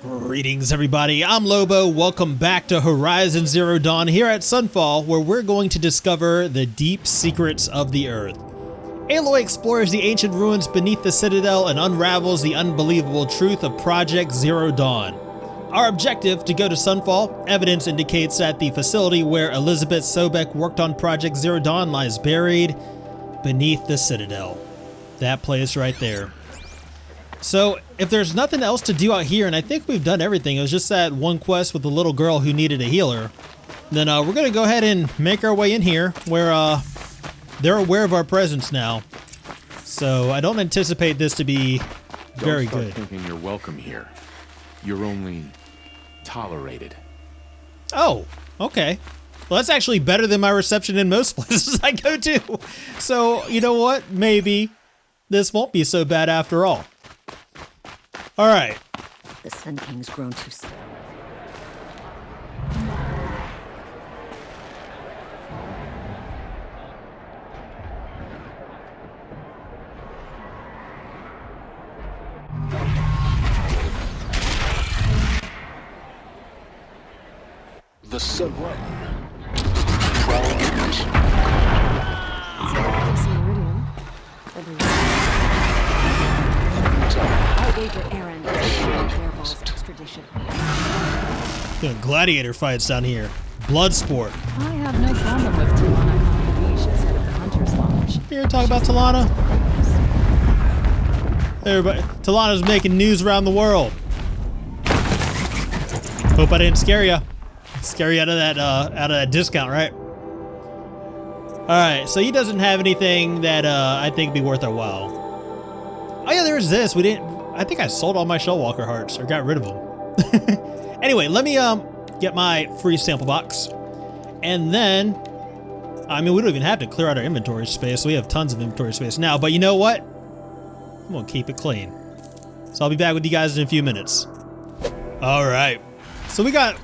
Greetings everybody, I'm Lobo. Welcome back to Horizon Zero Dawn here at Sunfall, where we're going to discover the deep secrets of the Earth. Aloy explores the ancient ruins beneath the Citadel and unravels the unbelievable truth of Project Zero Dawn. Our objective, to go to Sunfall. Evidence indicates that the facility where Elizabeth Sobek worked on Project Zero Dawn lies buried beneath the Citadel. That place right there. So, if there's nothing else to do out here, and I think we've done everything, it was just that one quest with the little girl who needed a healer, then we're going to go ahead and make our way in here, where they're aware of our presence now. So, I don't anticipate this to be very good. Don't start thinking you're welcome here. You're only tolerated. Oh, okay. Well, that's actually better than my reception in most places I go to. So, you know what? Maybe this won't be so bad after all. All right. The Sun King's grown too slow. The Sun Trial Games. Gladiator fights down here. Blood sport. I have no problem with Talana Convocation instead of the Hunter's Lodge. You ever talk about Talana? Everybody, Talana's making news around the world. Hope I didn't scare you. Scare you out of that discount, right? All right, so he doesn't have anything that I think would be worth our while. Oh yeah, there's this. I think I sold all my Shellwalker hearts or got rid of them. Anyway, let me get my free sample box, and then, I mean, we don't even have to clear out our inventory space. We have tons of inventory space now, but you know what? I'm gonna keep it clean. So I'll be back with you guys in a few minutes. All right. So we got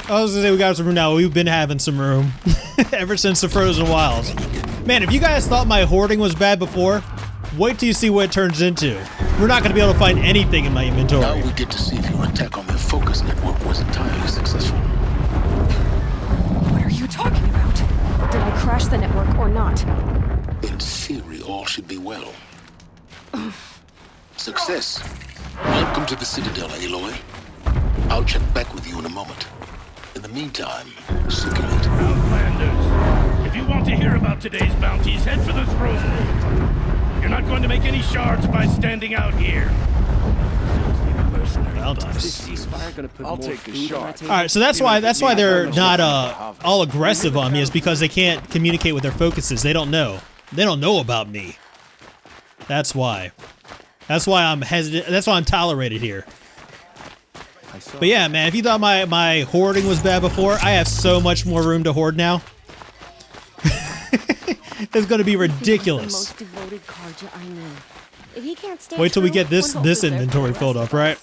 some room now. We've been having some room ever since the Frozen Wilds. Man, if you guys thought my hoarding was bad before, wait till you see what it turns into. We're not going to be able to find anything in my inventory. Now we get to see if your attack on their focus network was entirely successful. What are you talking about? Did I crash the network or not? In theory, all should be well. Success. Welcome to the Citadel, Aloy. I'll check back with you in a moment. In the meantime, circulate. Outlanders, if you want to hear about today's bounties, head for the throne room. You're not going to make any shards by standing out here. Bounties. I'll take the shot. All right, so that's why they're not all aggressive on me, is because they can't communicate with their focuses. They don't know. They don't know about me. That's why. That's why I'm hesitant. That's why I'm tolerated here. But yeah, man, if you thought my hoarding was bad before, I have so much more room to hoard now. It's going to be ridiculous. Wait till we get this inventory filled up, right?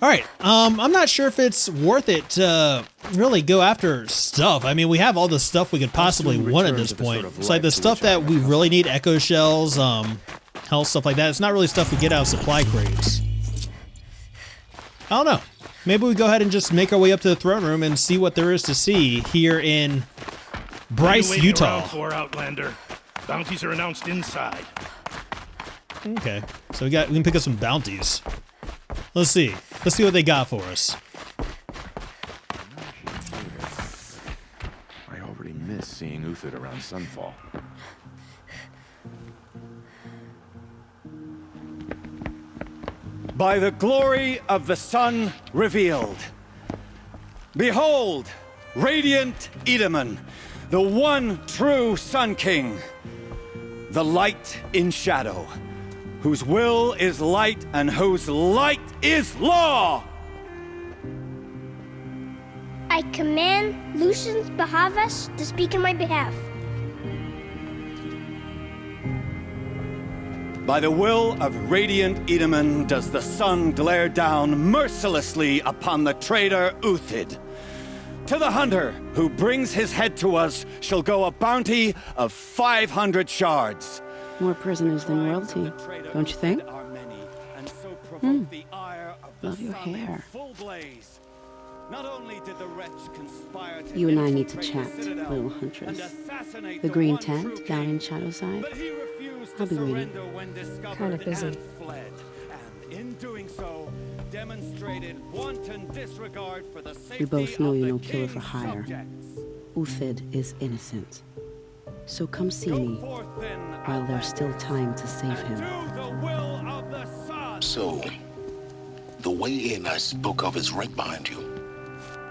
All right, I'm not sure if it's worth it to really go after stuff. I mean, we have all the stuff we could possibly want at this point. It's like the stuff that we really need, echo shells, health, stuff like that. It's not really stuff we get out of supply crates. I don't know. Maybe we go ahead and just make our way up to the throne room and see what there is to see here in Bryce, Utah. For Outlander. Bounties are announced inside. Okay, so we can pick up some bounties. Let's see what they got for us. I already miss seeing Uthid around Sunfall. By the glory of the sun revealed. Behold, radiant Edaman, the one true Sun King, the light in shadow, whose will is light and whose light is law. I command Lucius Bahavas to speak in my behalf. By the will of radiant Edaman does the sun glare down mercilessly upon the traitor Uthid. To the hunter who brings his head to us shall go a bounty of 500 shards. More prisoners than royalty, don't you think? And so provoke the ire of Love your hair. Full blaze. Not only did the wretch conspire to You and I need to infiltrate chat, the Citadel little and huntress. assassinate The green one true tent down king, in Shadowside. but he refused I'll to be waiting. surrender when discovered Kinda busy. and fled. And in doing so, demonstrated wanton disregard for the safety We both know of you're the no killer king's for hire. subjects. Uthid is innocent. So come see Go me forth then, while there's still time to save and him. do the will of the sun. So, the way in I spoke of is right behind you.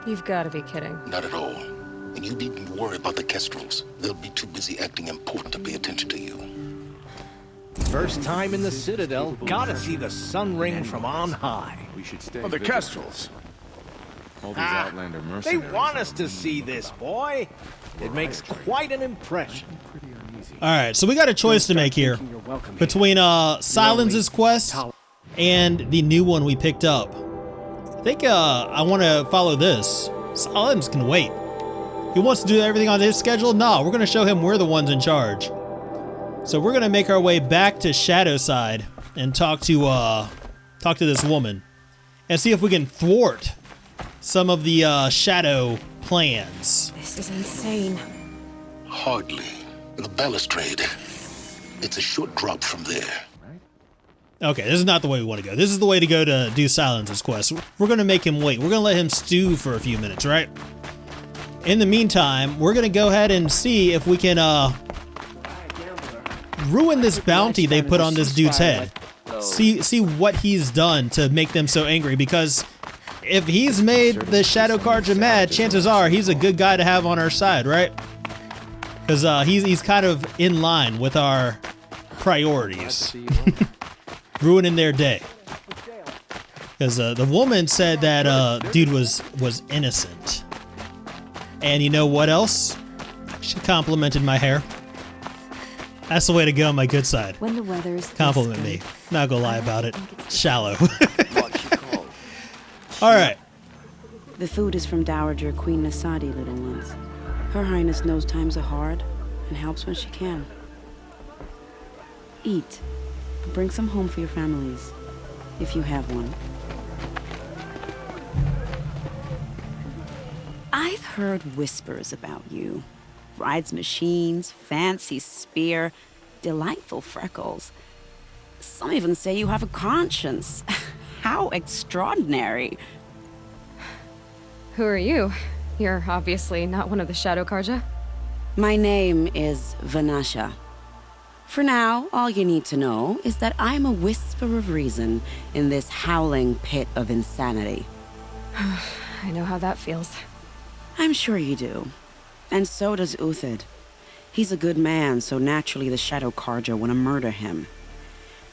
You've got to be kidding. Not at all. And you needn't worry about the Kestrels. They'll be too busy acting important to pay attention to you. First time in the Citadel, gotta see the sun ring from on high. We should stay. Oh, the vigilant. Kestrels. All these Outlander They mercenaries. want us to see this, boy. It makes quite an impression. All right, so we got a choice to make here between Silence's quest and the new one we picked up. I think I want to follow this. Silence can wait. He wants to do everything on his schedule. No, we're going to show him we're the ones in charge. So we're going to make our way back to Shadowside and talk to this woman and see if we can thwart some of the Shadow plans. This is insane. Hardly. The balustrade. It's a short drop from there. Okay, this is not the way we want to go. This is the way to go to do Silence's quest. We're going to make him wait. We're going to let him stew for a few minutes, right? In the meantime, we're going to go ahead and see if we can ruin this bounty they put on this dude's head. See what he's done to make them so angry, because if he's made the Shadow Carja mad, chances are he's a good guy to have on our side, right? Because he's kind of in line with our priorities. Ruining their day. Because the woman said that dude was innocent. And you know what else? She complimented my hair. That's the way to go on my good side. When the weather's Compliment me. Not gonna lie about it. Shallow. Alright. The food is from Dowager Queen Nasadi, little ones. Her Highness knows times are hard and helps when she can. Eat. Bring some home for your families, if you have one. I've heard whispers about you. Rides machines, fancy spear, delightful freckles. Some even say you have a conscience. How extraordinary. Who are you? You're obviously not one of the Shadow Carja. My name is Vanassa. For now, all you need to know is that I'm a whisper of reason in this howling pit of insanity. I know how that feels. I'm sure you do. And so does Uthid. He's a good man, so naturally the Shadow Carja want to murder him.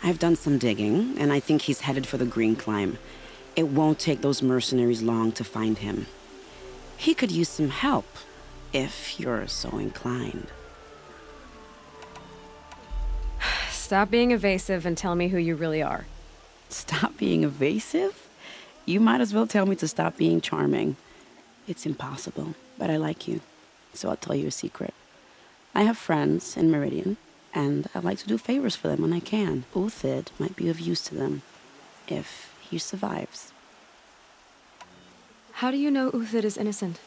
I've done some digging, and I think he's headed for the Green Climb. It won't take those mercenaries long to find him. He could use some help, if you're so inclined. Stop being evasive and tell me who you really are. Stop being evasive? You might as well tell me to stop being charming. It's impossible, but I like you, so I'll tell you a secret. I have friends in Meridian, and I like to do favors for them when I can. Uthid might be of use to them, if he survives. How do you know Uthid is innocent?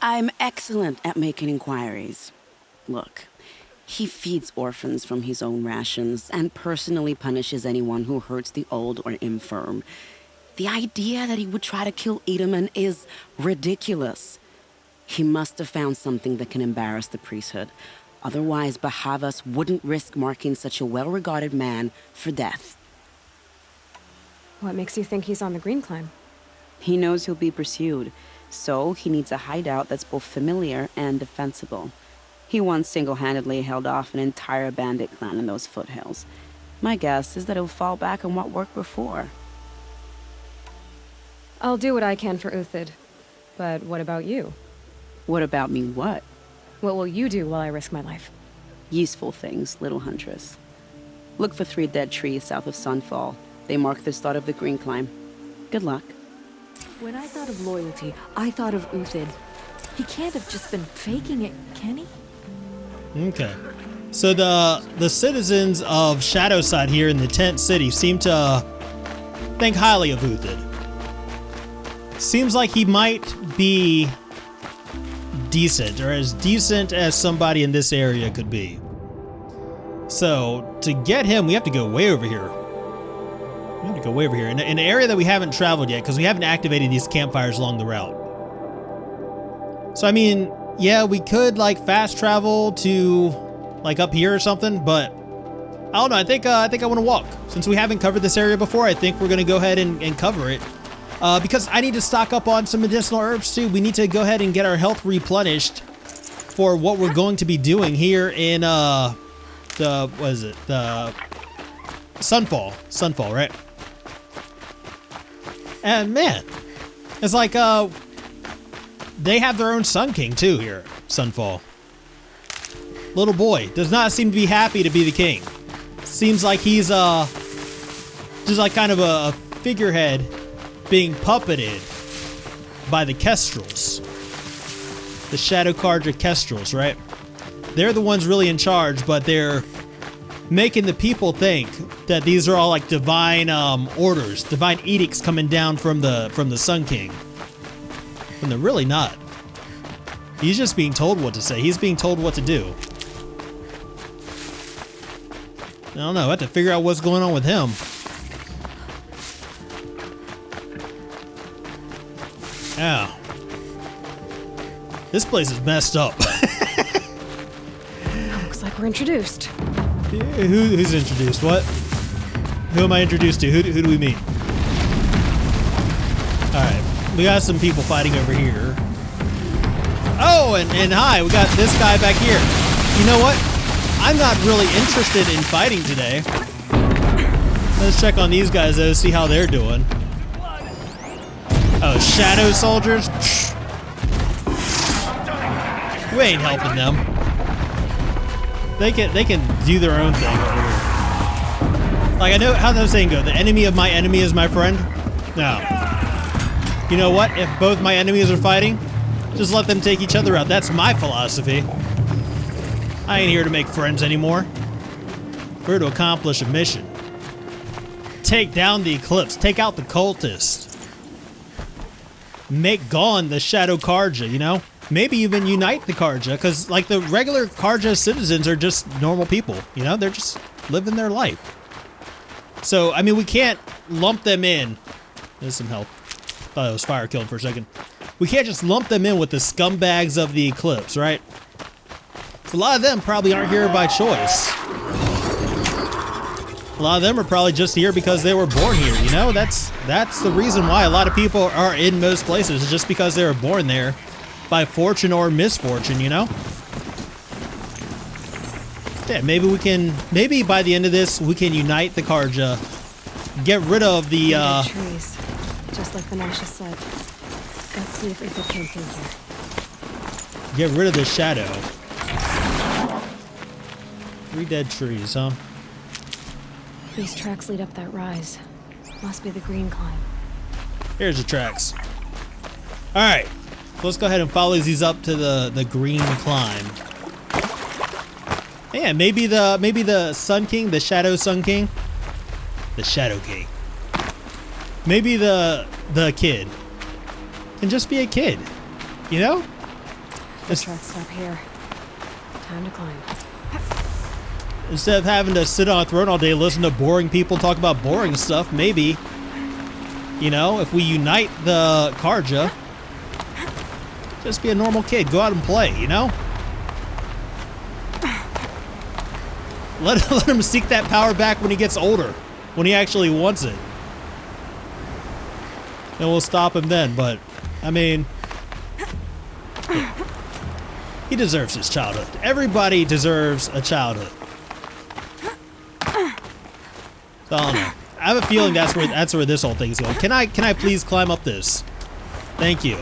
I'm excellent at making inquiries. Look, he feeds orphans from his own rations and personally punishes anyone who hurts the old or infirm. The idea that he would try to kill Edelman is ridiculous. He must have found something that can embarrass the priesthood. Otherwise, Bahavas wouldn't risk marking such a well-regarded man for death. What makes you think he's on the Green Climb? He knows he'll be pursued, so he needs a hideout that's both familiar and defensible. He once single-handedly held off an entire bandit clan in those foothills. My guess is that he'll fall back on what worked before. I'll do what I can for Uthid. But what about you? What about me what? What will you do while I risk my life? Useful things, little huntress. Look for 3 dead trees south of Sunfall. They mark the start of the Green Climb. Good luck. When I thought of loyalty, I thought of Uthid. He can't have just been faking it, can he? Okay. So the citizens of Shadowside here in the tent city seem to think highly of Uthid. Seems like he might be decent, or as decent as somebody in this area could be. So to get him, we have to go way over here. We have to go way over here in an area that we haven't traveled yet because we haven't activated these campfires along the route. So I mean, yeah, we could like fast travel to like up here or something, but I don't know. I think I want to walk. Since we haven't covered this area before, I think we're gonna go ahead and cover it. Because I need to stock up on some medicinal herbs too. We need to go ahead and get our health replenished for what we're going to be doing here in what is it? The Sunfall. Sunfall, right? And man, it's like they have their own Sun King too here, Sunfall. Little boy does not seem to be happy to be the king. Seems like he's just like kind of a figurehead being puppeted by the Kestrels. The Shadow Carja Kestrels, right? They're the ones really in charge, but they're making the people think that these are all like divine orders, divine edicts coming down from the Sun King. When they're really not. He's just being told what to say. He's being told what to do. I don't know. I have to figure out what's going on with him. Ow. This place is messed up. Looks like we're introduced. Who's introduced? What? Who am I introduced to? Who do we meet? Alright. We got some people fighting over here. Oh, and hi. We got this guy back here. You know what? I'm not really interested in fighting today. Let's check on these guys, though, see how they're doing. Oh, shadow soldiers? Psh. We ain't helping them. They can do their own thing over here. Like, I know how that saying go. The enemy of my enemy is my friend. No. You know what? If both my enemies are fighting, just let them take each other out. That's my philosophy. I ain't here to make friends anymore. We're here to accomplish a mission. Take down the Eclipse. Take out the cultists. Make gone the Shadow Carja, you know? Maybe even unite the Carja, because like the regular Carja citizens are just normal people, you know? They're just living their life. So, I mean, we can't lump them in. There's some help. Thought it was fire killed for a second. We can't just lump them in with the scumbags of the Eclipse, right? A lot of them probably aren't here by choice. A lot of them are probably just here because they were born here, you know? That's the reason why a lot of people are in most places, just because they were born there by fortune or misfortune, you know? Yeah, maybe by the end of this, we can unite the Carja, get rid of the, trees, just like Vanassa said. Let's see if Uthid came through here. Get rid of the shadow. 3 dead trees, huh? These tracks lead up that rise. Must be the green climb. Here's the tracks. Alright. Let's go ahead and follow these up to the green climb. Yeah, maybe the Sun King, the Shadow Sun King. The Shadow King. Maybe the kid can just be a kid. You know? The tracks stop here. Time to climb. Instead of having to sit on a throne all day, listen to boring people talk about boring stuff, maybe, you know, if we unite the Carja, just be a normal kid, go out and play, you know? Let him seek that power back when he gets older, when he actually wants it. And we'll stop him then, but, I mean, yeah. He deserves his childhood. Everybody deserves a childhood. So, I don't know. I have a feeling that's where this whole thing's going. Can I please climb up this? Thank you.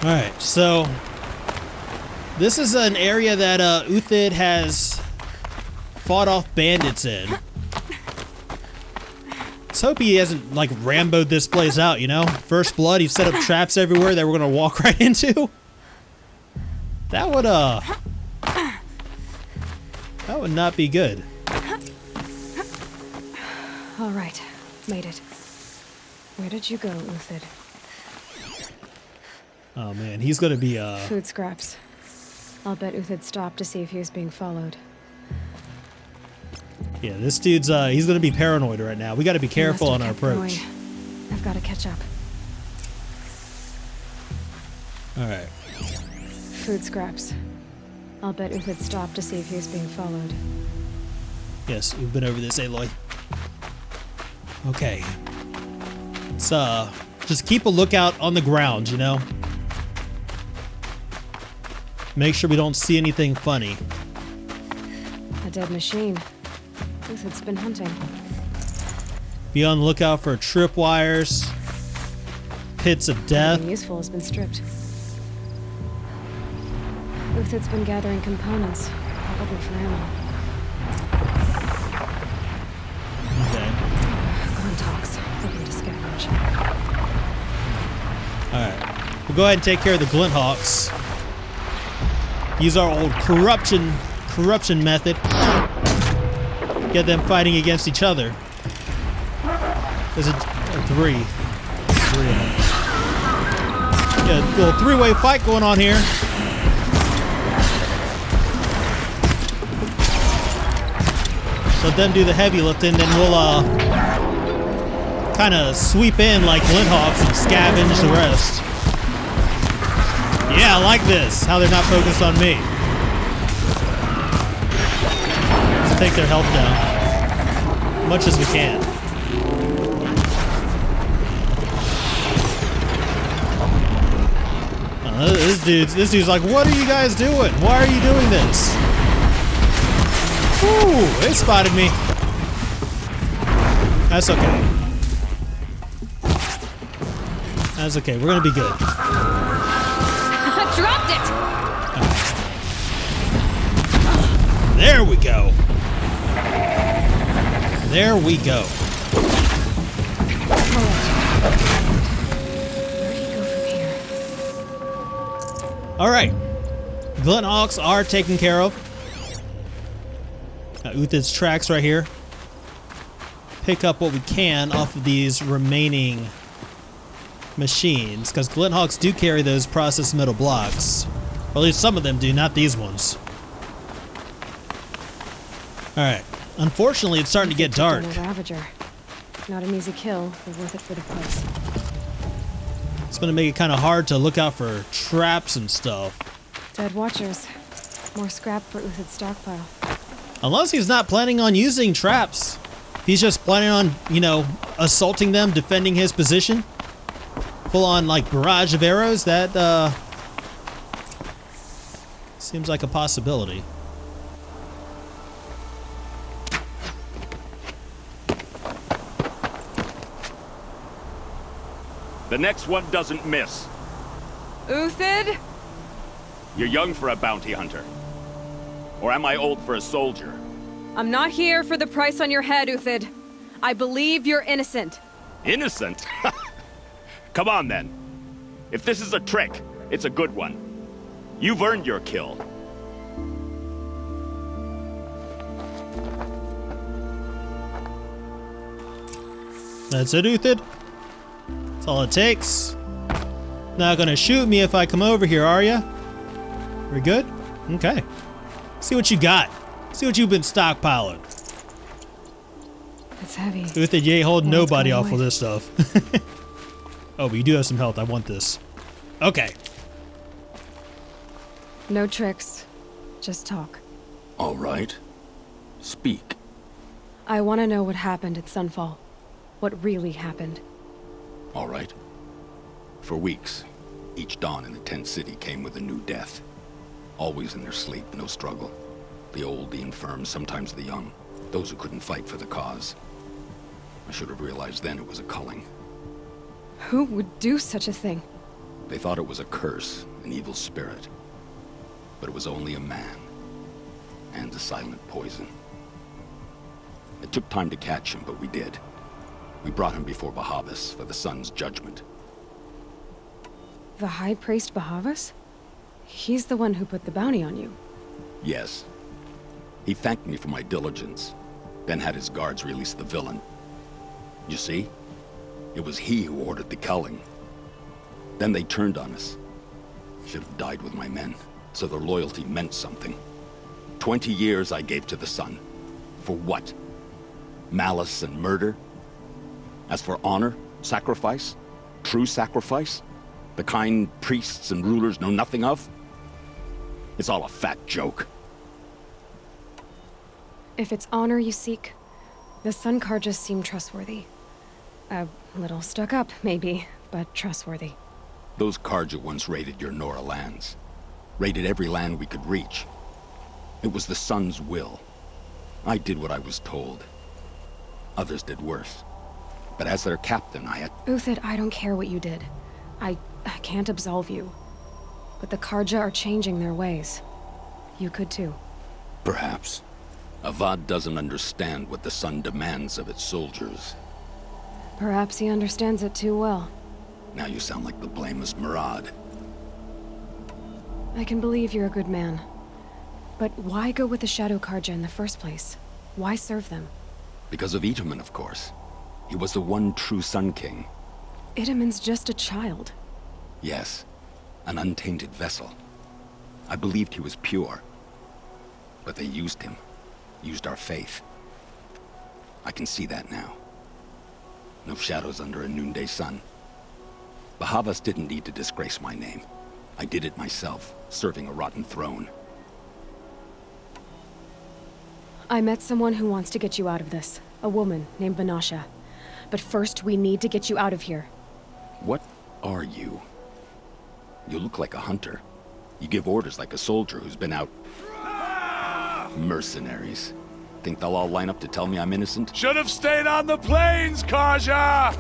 Alright, so this is an area that Uthid has fought off bandits in. Let's hope he hasn't like Rambo'd this place out, you know? First blood, he set up traps everywhere that we're gonna walk right into. That would not be good. All right, Made it. Where did you go, Uthid? Oh man, he's gonna be Food scraps. I'll bet Uthid stopped to see if he was being followed. Yeah, this dude's he's gonna be paranoid right now. We gotta be careful on our approach. I've gotta catch up. Alright. Food scraps. I'll bet Uthid stopped to see if he was being followed. Yes, we've been over this, Aloy. Okay. Let's just keep a lookout on the ground, you know? Make sure we don't see anything funny. A dead machine. Uthid's been hunting. Be on the lookout for tripwires, pits of death. Anything useful has been stripped. Uthid's been gathering components, probably for ammo. Okay. Glinthawks, looking to scavenge. Alright. We'll go ahead and take care of the Glinthawks. Use our old corruption method. Get them fighting against each other. There's a three. Yeah, a little three-way fight going on here. Let them do the heavy lifting, then we'll kind of sweep in like Glinthawks and scavenge the rest. Yeah, I like this. How they're not focused on me. Let's take their health down. As much as we can. This dude's like, what are you guys doing? Why are you doing this? Ooh, they spotted me. That's okay. That's okay. We're gonna be good. Dropped it! There we go. There we go. Where'd he go from here? Alright. Glinthawks are taken care of. Uthid's tracks right here. Pick up what we can off of these remaining machines, because Glinthawks do carry those processed metal blocks. Or at least some of them do, not these ones. Alright. Unfortunately, it's starting to get dark. Ravager. Not an easy kill, but worth it for the price. It's going to make it kind of hard to look out for traps and stuff. Dead watchers. More scrap for Uthid's stockpile. Unless he's not planning on using traps. If he's just planning on, you know, assaulting them, defending his position. Full on, like, barrage of arrows, that, seems like a possibility. The next one doesn't miss. Uthid? You're young for a bounty hunter. Or am I old for a soldier? I'm not here for the price on your head, Uthid. I believe you're innocent. Innocent? Come on, then. If this is a trick, it's a good one. You've earned your kill. That's it, Uthid? That's all it takes. Not gonna shoot me if I come over here, are ya? We're good? Okay. See what you got. See what you've been stockpiling. It's heavy. Uthid, you ain't holding Well, nobody it's off going with this stuff. Oh, but you do have some health. I want this. Okay. No tricks. Just talk. All right. Speak. I want to know what happened at Sunfall. What really happened. All right. For weeks, each dawn in the tent city came with a new death. Always in their sleep, no struggle. The old, the infirm, sometimes the young. Those who couldn't fight for the cause. I should have realized then it was a culling. Who would do such a thing? They thought it was a curse, an evil spirit. But it was only a man. And a silent poison. It took time to catch him, but we did. We brought him before Bahavas for the sun's judgment. The High Priest Bahavas? He's the one who put the bounty on you. Yes. He thanked me for my diligence, then had his guards release the villain. You see? It was he who ordered the culling. Then they turned on us. Should have died with my men, so their loyalty meant something. 20 years I gave to the sun. For what? Malice and murder? As for honor, sacrifice, true sacrifice, the kind priests and rulers know nothing of? It's all a fat joke. If it's honor you seek, the Sun Karjas seem trustworthy. A little stuck up, maybe, but trustworthy. Those Karja once raided your Nora lands. Raided every land we could reach. It was the Sun's will. I did what I was told. Others did worse. But as their captain, I had... Uthid, I don't care what you did. I can't absolve you. But the Karja are changing their ways. You could too. Perhaps. Avad doesn't understand what the Sun demands of its soldiers. Perhaps he understands it too well. Now you sound like the blameless Murad. I can believe you're a good man. But why go with the Shadow Karja in the first place? Why serve them? Because of Itaman, of course. He was the one true Sun King. Itaman's just a child. Yes, an untainted vessel. I believed he was pure. But they used him. Used our faith. I can see that now. No shadows under a noonday sun. Bahavas didn't need to disgrace my name. I did it myself, serving a rotten throne. I met someone who wants to get you out of this. A woman named Vanassa. But first, we need to get you out of here. What are you? You look like a hunter. You give orders like a soldier who's been out... Mercenaries. Think they'll all line up to tell me I'm innocent? Should have stayed on the plains, Karja!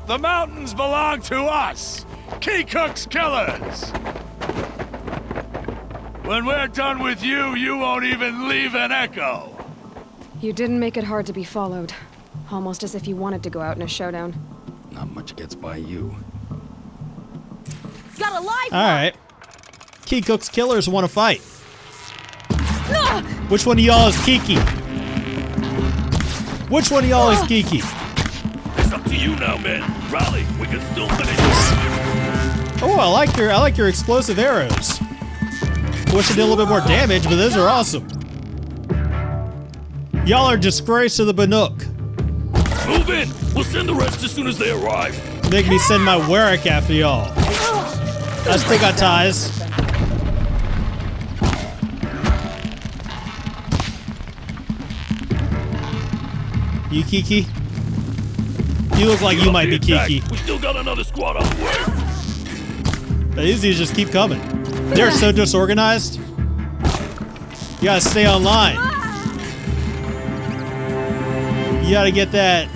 The mountains belong to us! Keycook's killers! When we're done with you, you won't even leave an echo! You didn't make it hard to be followed. Almost as if you wanted to go out in a showdown. Not much gets by you. Got a live Alright. Keycook's killers want to fight. Which one of y'all is Kiki? Which one of y'all is Kiki? It's up to you now, man. Rally, we can still finish this. Oh, I like your explosive arrows. Wish it did a little bit more damage, but those are awesome. Y'all are disgrace to the Banuk. Move in. We'll send the rest as soon as they arrive. Make me send my Warwick after y'all. I still got ties. You Kiki? You look like you might be Kiki. We still got another squad on the way. But these dudes just keep coming. They're so disorganized. You gotta stay online. You gotta get that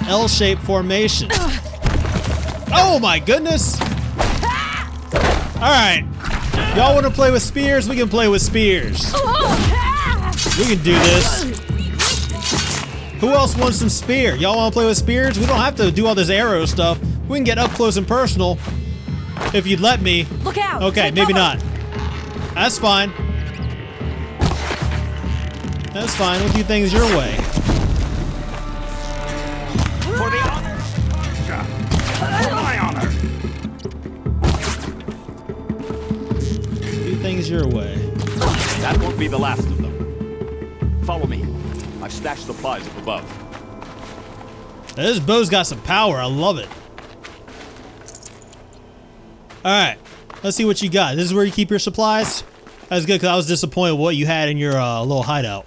L-shaped formation. Oh my goodness! Alright. Y'all wanna play with spears? We can play with spears. We can do this. Who else wants some spear? Y'all wanna play with spears? We don't have to do all this arrow stuff. We can get up close and personal. If you'd let me. Look out! Okay, maybe not. That's fine. That's fine. We'll do things your way. For the honor. For my honor. Do things your way. That won't be the last of them. Follow me. I've stashed supplies up above. This bow's got some power. I love it. Alright. Let's see what you got. This is where you keep your supplies? That's good because I was disappointed with what you had in your little hideout.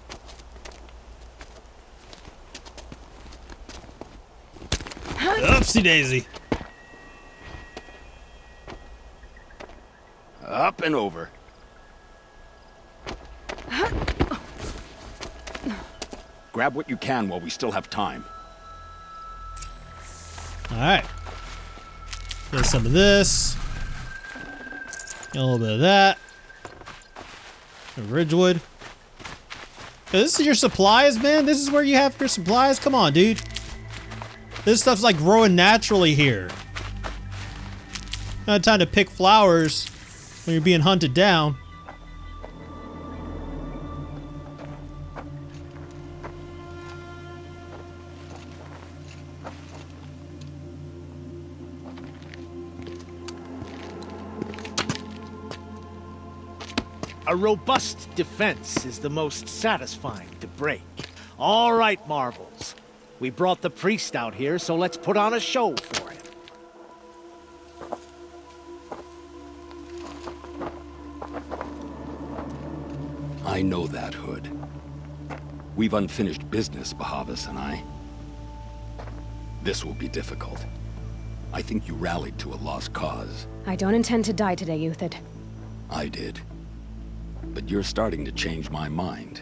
Oopsie daisy. Up and over. Grab what you can while we still have time. Alright. Get some of this. Get a little bit of that. Ridgewood. This is your supplies, man? This is where you have your supplies? Come on, dude. This stuff's like growing naturally here. Not time to pick flowers when you're being hunted down. A robust defense is the most satisfying to break. All right, Marvels. We brought the priest out here, so let's put on a show for him. I know that, Hood. We've unfinished business, Bahavas and I. This will be difficult. I think you rallied to a lost cause. I don't intend to die today, Uthid. I did. But you're starting to change my mind.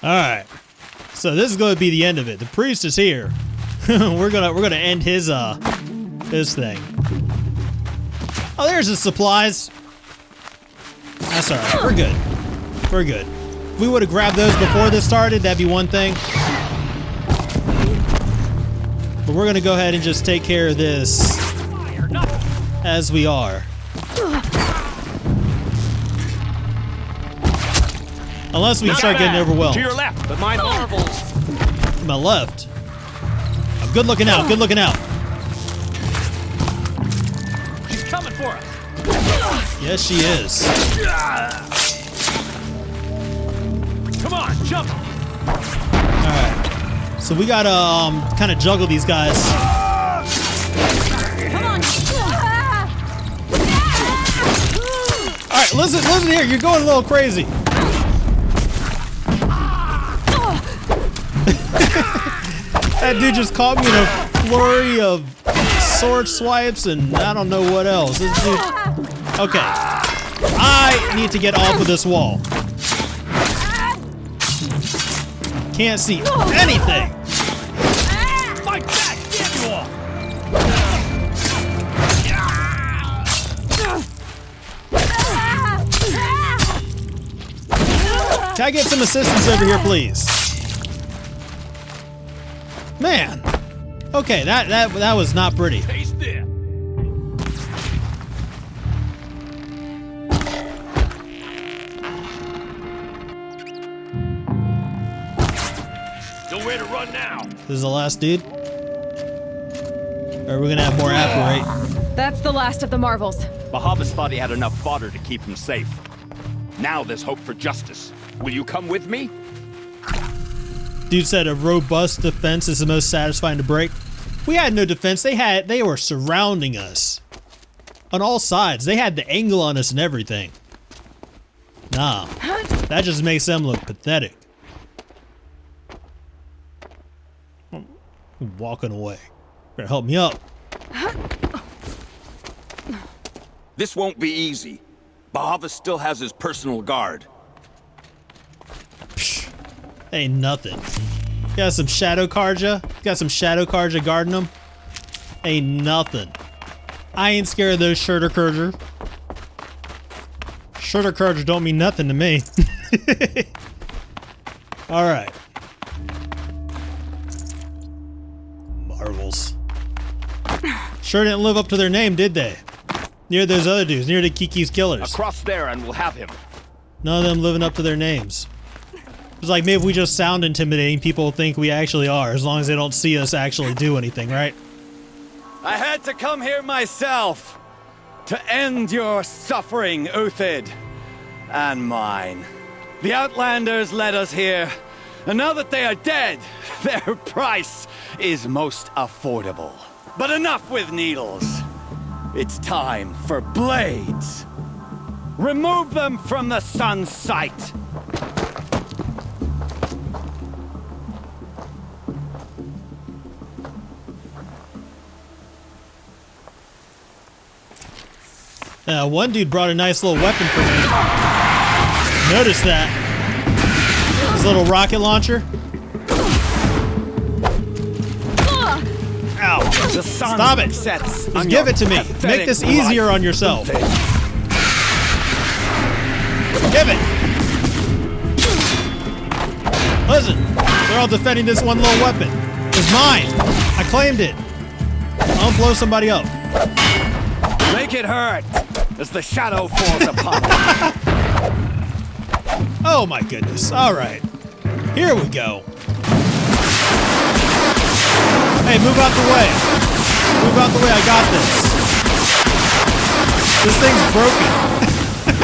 Alright. So this is going to be the end of it. The priest is here. we're gonna end his thing. Oh, there's his supplies. That's alright. We're good. We're good. If we would have grabbed those before this started, that'd be one thing. But we're gonna go ahead and just take care of this as we are. Unless we start getting overwhelmed. To your left, but my marvels. To my left. I'm good looking out, good looking out. She's coming for us. Yes, she is. Come on, jump. Alright. So we gotta kind of juggle these guys. Come on! Alright, listen here, you're going a little crazy. That dude just caught me in a flurry of sword swipes and I don't know what else. This dude... Okay. I need to get off of this wall. Can't see anything. Fight back, damn you all. Can I get some assistance over here, please? Man. Okay, that was not pretty. Taste this. Nowhere to run now. This is the last dude? Or are we gonna have more apparate? That's the last of the Marvels. Bahavas thought he had enough fodder to keep him safe. Now there's hope for justice. Will you come with me? Dude said a robust defense is the most satisfying to break. We had no defense. They were surrounding us. On all sides. They had the angle on us and everything. Nah. That just makes them look pathetic. I'm walking away. Better help me up. This won't be easy. Bahavas still has his personal guard. Psh, ain't nothing. Got some Shadow Karja? Got some Shadow Karja guarding them? Ain't nothing. I ain't scared of those Shurter Kurger. Shurter Kurger don't mean nothing to me. Alright. Marvels. Sure didn't live up to their name, did they? Near those other dudes, near the Kiki's killers. Across there and we'll have him. None of them living up to their names. It's like maybe we just sound intimidating, people think we actually are, as long as they don't see us actually do anything, right? I had to come here myself to end your suffering, Uthid, and mine. The Outlanders led us here, and now that they are dead, their price is most affordable. But enough with needles. It's time for blades. Remove them from the sun's sight. One dude brought a nice little weapon for me. Notice that. His little rocket launcher. Ow. Stop it. Just give it to me. Make this easier on yourself. Give it. Listen, they're all defending this one little weapon. It's mine. I claimed it. I'll blow somebody up. Make it hurt as the shadow falls upon it. Oh my goodness. Alright. Here we go. Hey, move out the way. Move out the way, I got this. This thing's broken.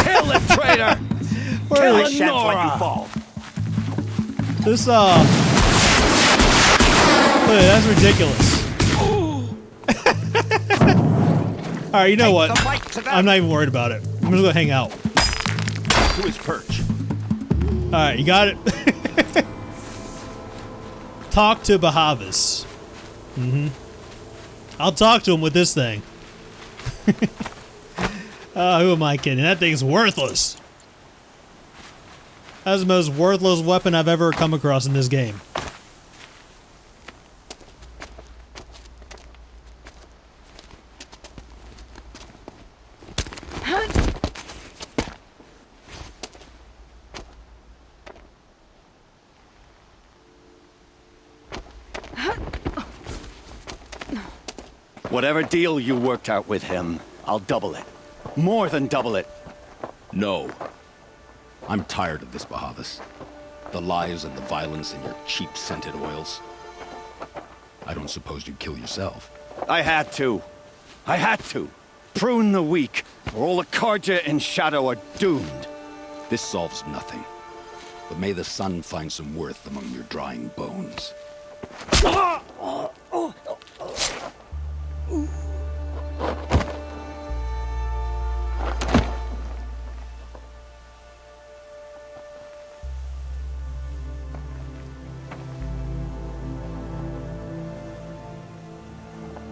Kill it traitor! Where I is shan't let you fall. this? Wait, that's ridiculous. All right, you know what? I'm not even worried about it. I'm just gonna hang out. To his perch. All right, you got it. Talk to Bahavas. I'll talk to him with this thing. Who am I kidding? That thing's worthless. That's the most worthless weapon I've ever come across in this game. Whatever deal you worked out with him, I'll double it. More than double it. No. I'm tired of this, Bahavas. The lies and the violence in your cheap scented oils. I don't suppose you'd kill yourself. I had to. I had to. Prune the weak, or all the Karja in shadow are doomed. This solves nothing. But may the sun find some worth among your drying bones.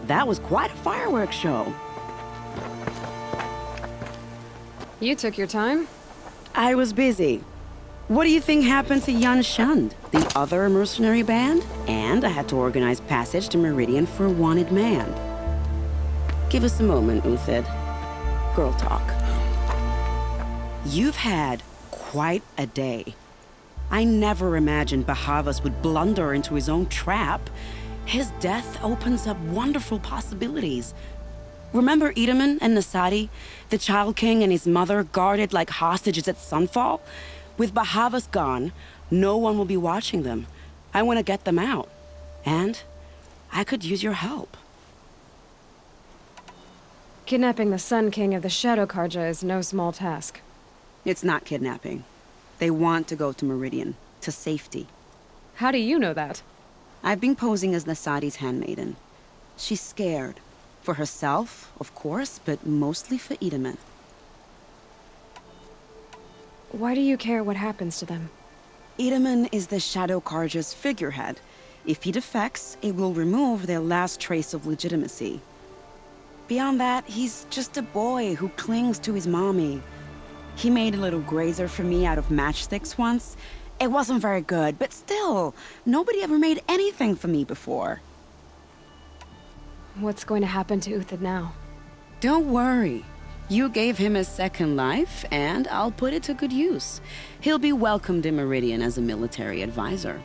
That was quite a fireworks show. You took your time? I was busy. What do you think happened to Yun Shund, the other mercenary band? And I had to organize passage to Meridian for a wanted man. Give us a moment, Uthid. Girl talk. You've had quite a day. I never imagined Bahavas would blunder into his own trap. His death opens up wonderful possibilities. Remember Edaman and Nasadi, the Child King and his mother guarded like hostages at Sunfall? With Bahavas gone, no one will be watching them. I want to get them out. And I could use your help. Kidnapping the Sun King of the Shadow Karja is no small task. It's not kidnapping. They want to go to Meridian, to safety. How do you know that? I've been posing as Nasadi's handmaiden. She's scared. For herself, of course, but mostly for Edaman. Why do you care what happens to them? Edaman is the Shadow Karja's figurehead. If he defects, it will remove their last trace of legitimacy. Beyond that, he's just a boy who clings to his mommy. He made a little grazer for me out of matchsticks once. It wasn't very good, but still, nobody ever made anything for me before. What's going to happen to Uthid now? Don't worry. You gave him a second life, and I'll put it to good use. He'll be welcomed in Meridian as a military advisor.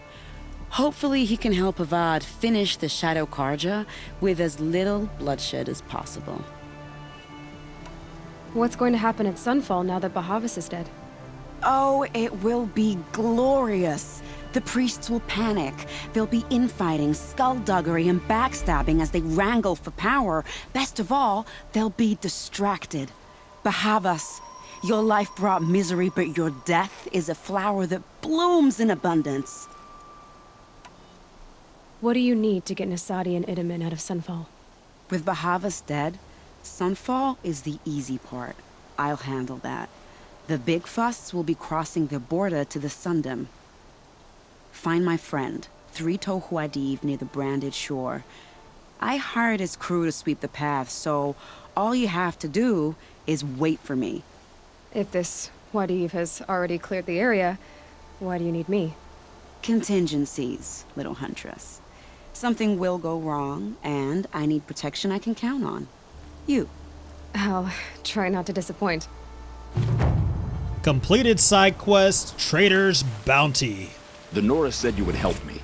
Hopefully he can help Avad finish the Shadow Karja with as little bloodshed as possible. What's going to happen at Sunfall now that Bahavas is dead? Oh, it will be glorious. The priests will panic. There'll be infighting, skullduggery, and backstabbing as they wrangle for power. Best of all, they'll be distracted. Bahavas, your life brought misery, but your death is a flower that blooms in abundance. What do you need to get Nasadi and Edaman out of Sunfall? With Bahavas dead, Sunfall is the easy part. I'll handle that. The big fuss will be crossing the border to the Sundom. Find my friend, Three-Toe Huadiv, near the branded shore. I hired his crew to sweep the path, so all you have to do is wait for me. If this Huadiv has already cleared the area, why do you need me? Contingencies, little huntress. Something will go wrong, and I need protection I can count on. You. I'll try not to disappoint. Completed side quest, Trader's Bounty. The Nora said you would help me.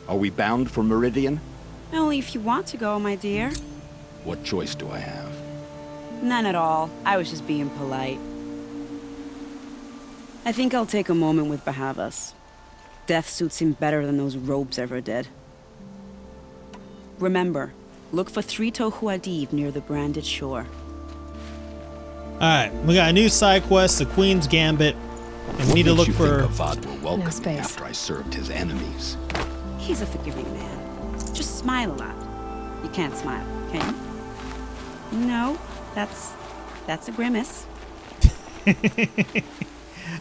Are we bound for Meridian? Only if you want to go, my dear. What choice do I have? None at all. I was just being polite. I think I'll take a moment with Bahavas. Death suits him better than those robes ever did. Remember, look for Three-Toe Huadiv near the branded shore. Alright, we got a new side quest, the Queen's Gambit. And we need to look for... Avad will welcome me space. after I served his enemies. He's a forgiving man. Just smile a lot. You can't smile, can you? No, that's a grimace. I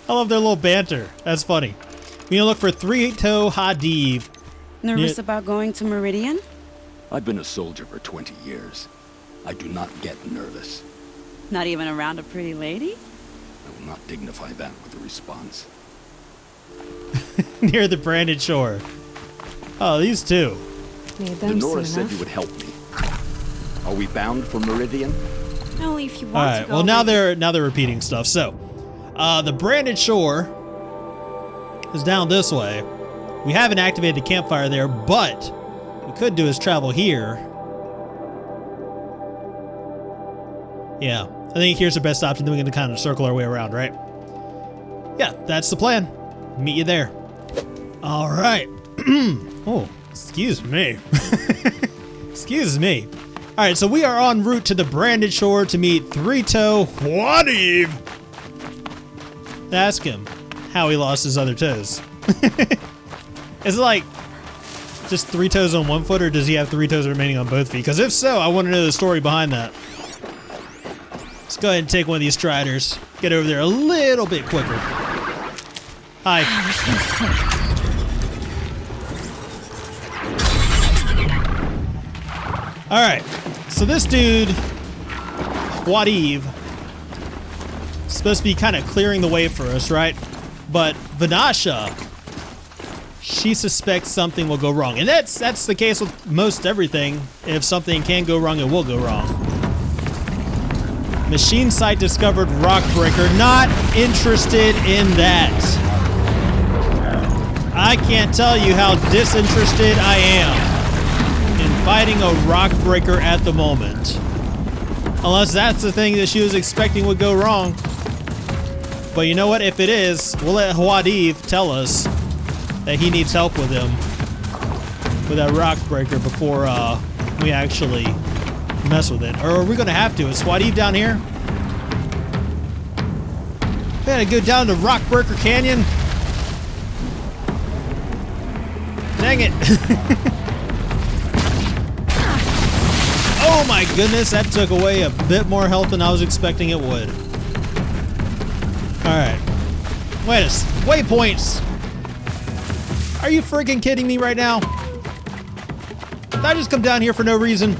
love their little banter. That's funny. We need to look for three-toe Huadiv. Nervous about going to Meridian? I've been a soldier for 20 years. I do not get nervous. Not even around a pretty lady? I will not dignify that with a response. Near the branded shore. Oh, these two. Need them Denora soon said enough. you would help me. Are we bound for Meridian? Only if you want All to right. go. Well, now they're repeating stuff. So, the branded shore is down this way. We haven't activated the campfire there, but what we could do is travel here. Yeah, I think here's the best option. Then we can kind of circle our way around, right? Yeah, that's the plan. Meet you there. All right. Oh, excuse me. Excuse me. All right, so we are en route to the branded shore to meet three-toe Huadiv. Ask him how he lost his other toes. Is it like just 3 toes on 1 foot, or does he have 3 toes remaining on both feet? Because if so, I want to know the story behind that. Let's go ahead and take one of these striders. Get over there a little bit quicker. Hi. Alright, so this dude, Huadiv, is supposed to be kind of clearing the way for us, right? But Vanassa, she suspects something will go wrong. And that's the case with most everything. If something can go wrong, it will go wrong. Machine site discovered rockbreaker. Not interested in that. I can't tell you how disinterested I am in fighting a rockbreaker at the moment. Unless that's the thing that she was expecting would go wrong. But you know what? If it is, we'll let Huadiv tell us that he needs help with him. With that rockbreaker before we actually mess with it. Or are we going to have to? Is Huadiv down here? We gotta go down to Rockbreaker Canyon. Dang it. Oh my goodness, that took away a bit more health than I was expecting it would. Alright. Waypoints! Are you freaking kidding me right now? Did I just come down here for no reason?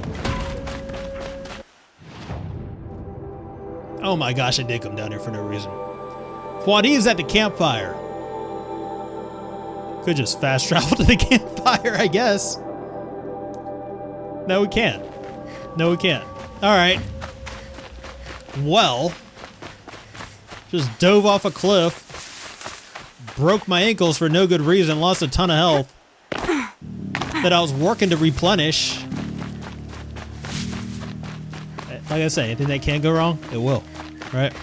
Oh my gosh, I did come down here for no reason. Huadiv's at the campfire. Could just fast travel to the campfire, I guess. No, we can't. No, we can't. Alright. Well, just dove off a cliff. Broke my ankles for no good reason. Lost a ton of health that I was working to replenish. Like I say, anything that can go wrong, it will. Right?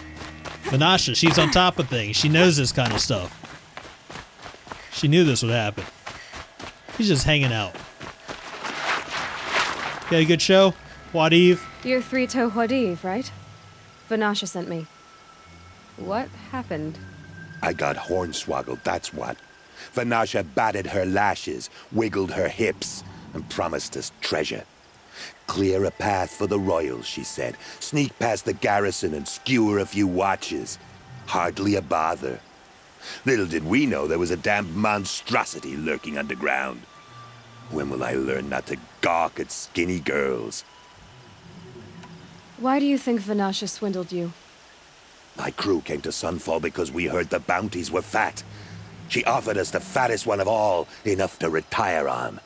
Vanassa, she's on top of things. She knows this kind of stuff. She knew this would happen. She's just hanging out. Got a good show? Huadiv? You're three-toe Huadiv, right? Vanassa sent me. What happened? I got hornswoggled, that's what. Vanassa batted her lashes, wiggled her hips, and promised us treasure. Clear a path for the royals, she said. Sneak past the garrison and skewer a few watches. Hardly a bother. Little did we know there was a damned monstrosity lurking underground. When will I learn not to gawk at skinny girls? Why do you think Vanassa swindled you? My crew came to Sunfall because we heard the bounties were fat. She offered us the fattest one of all, enough to retire on.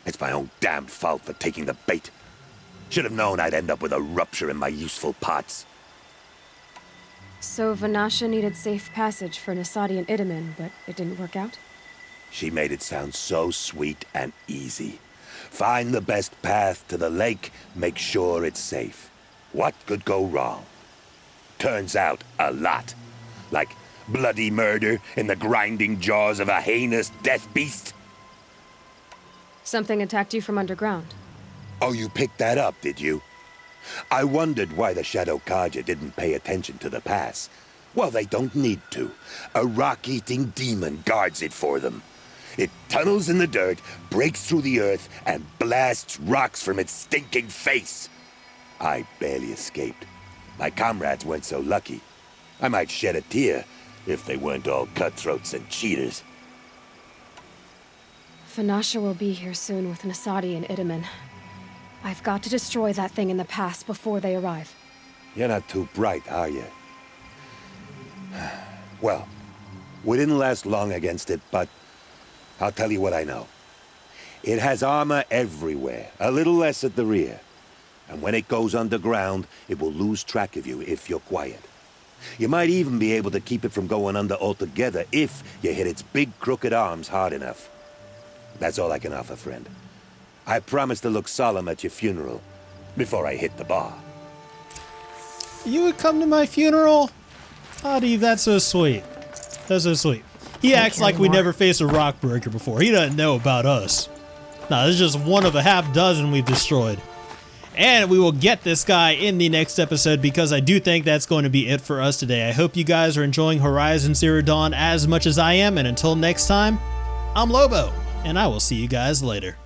It's my own damned fault for taking the bait. Should have known I'd end up with a rupture in my useful parts. So Vanassa needed safe passage for Nasadi and Idaman, but it didn't work out? She made it sound so sweet and easy. Find the best path to the lake, make sure it's safe. What could go wrong? Turns out, a lot. Like bloody murder in the grinding jaws of a heinous death beast. Something attacked you from underground. Oh, you picked that up, did you? I wondered why the Shadow Carja didn't pay attention to the pass. Well, they don't need to. A rock-eating demon guards it for them. It tunnels in the dirt, breaks through the earth, and blasts rocks from its stinking face. I barely escaped. My comrades weren't so lucky. I might shed a tear if they weren't all cutthroats and cheaters. Vanassa will be here soon with Nasadi and Itamen. I've got to destroy that thing in the pass before they arrive. You're not too bright, are you? Well, we didn't last long against it, but I'll tell you what I know. It has armor everywhere, a little less at the rear. And when it goes underground, it will lose track of you if you're quiet. You might even be able to keep it from going under altogether if you hit its big crooked arms hard enough. That's all I can offer, friend. I promise to look solemn at your funeral before I hit the bar. You would come to my funeral? Huadiv, that's so sweet. That's so sweet. He acts like we never faced a rockbreaker before. He doesn't know about us. Nah, this is just one of a half dozen we've destroyed. And we will get this guy in the next episode because I do think that's going to be it for us today. I hope you guys are enjoying Horizon Zero Dawn as much as I am. And until next time, I'm Lobo, and I will see you guys later.